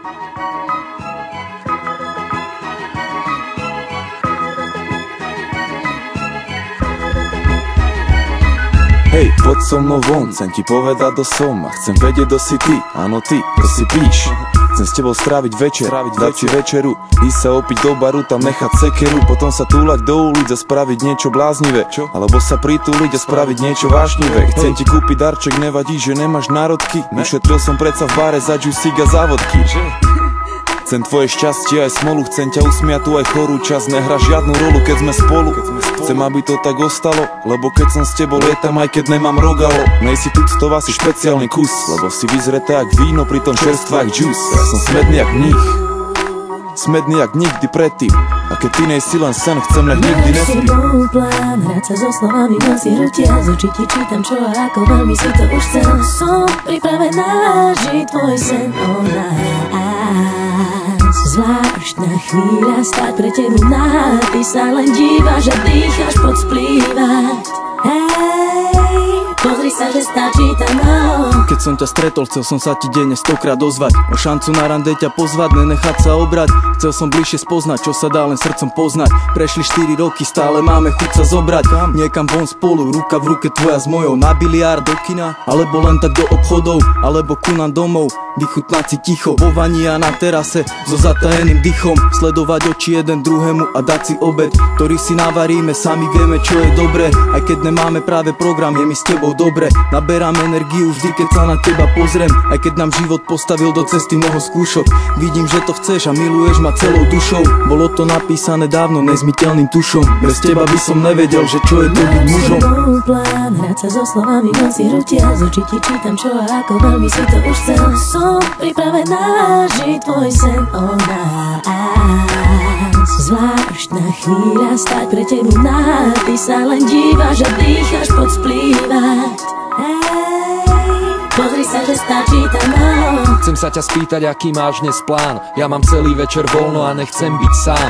Hej, poď so mnou von, chcem ti povedať, kto som a chcem vedieť, kto si ty, áno ty, kto si píš. Chcem s tebou stráviť večer, dať si večeru, ísť sa opiť do baru, tam nechať sekeru, potom sa túlať do ulic a spraviť niečo bláznivé, alebo sa pritúliť a spraviť niečo vášnivé. Chcem ti kúpiť darček, nevadí, že nemáš národky, vyšetril som predsa v bare za džusík a závodky. Chcem tvoje šťastie aj smolu, chcem ťa usmiať tu aj chorú čas, nehra žiadnu rolu, keď sme spolu. Chcem, aby to tak ostalo, lebo keď som s tebou lietam, aj keď nemám rogalo. Nej si tuctová, si špeciálny kus, lebo si vyzretá jak víno, pritom čerstvá jak džus. Ja som smedný jak mních, smedný jak nikdy predtým, a keď ty nejsi len sen, chcem, nech nikdy nespím. Bol plán, hrať sa so slovami, nosí rutia, z očí ti čítam, čo a ako veľmi si to už chcel. Som pripravená žiť tvoj sen, zvláštna chvíľa, stáť pre tebu nahá, ty sa len dívaš a dýcháš pod splývať. Hej, pozri sa, že stačí tam málo. Keď som ťa stretol, chcel som sa ti denne 100-krát ozvať, o šancu na rande ťa pozvať, nenechať sa obrať. Chcel som bližšie spoznať, čo sa dá len srdcom poznať. Prešli 4 roky, stále máme chuť sa zobrať. Niekam von spolu, ruka v ruke tvoja s mojou, na biliár, do kina, alebo len tak do obchodov, alebo ku nám domov. Vychutnať si ticho, vo vani a na terase, so zatajeným dychom. Sledovať oči jeden druhému a dať si obed, ktorý si navaríme, sami vieme, čo je dobré. Aj keď nemáme práve program, je mi s tebou dobre. Naberám energiu vždy, keď sa na teba pozriem, aj keď nám život postavil do cesty mnoho skúšok. Vidím, že to chceš a miluješ ma celou dušou. Bolo to napísané dávno nezmiteľným tušom. Bez teba by som nevedel, že čo je to byť mužom. Bol plán, hrať sa so slovami, nosí rutia, z očí ti čítam, čo a ako veľmi si to už chcel. Som pripravená žiť tvoj sen, zvláštna chvíľa, stáť pre tebu nahá, ty sa len dívaš a dýcháš pod splývať. Pozri sa, že stačí tam málo. Chcem sa ťa spýtať, aký máš dnes plán. Ja mám celý večer voľno a nechcem byť sám.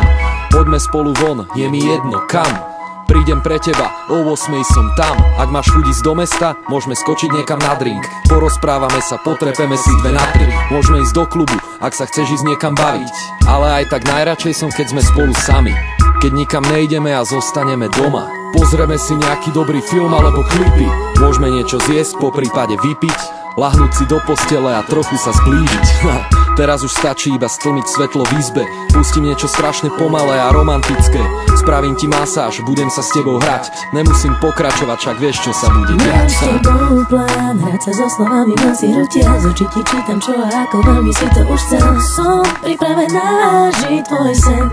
Poďme spolu von, je mi jedno kam. Prídem pre teba, o 8 som tam. Ak máš chuť ísť do mesta, môžeme skočiť niekam na drink. Porozprávame sa, potrepeme si 2 na 3. Môžeme ísť do klubu, ak sa chceš ísť niekam baviť. Ale aj tak najradšej som, keď sme spolu sami. Keď nikam nejdeme a zostaneme doma. Pozrieme si nejaký dobrý film alebo klipy. Môžeme niečo zjesť, po prípade vypiť, lahnúť si do postele a trochu sa zblížiť. Teraz už stačí iba stlmiť svetlo v izbe. Pustím niečo strašne pomalé a romantické. Spravím ti masáž, budem sa s tebou hrať. Nemusím pokračovať, však vieš, čo sa bude diať. Bol plán, hrať sa so slovami, nosí rutia, z očí ti čítam, čo a ako veľmi si to už chcel. Som pripravená žiť tvoj sen,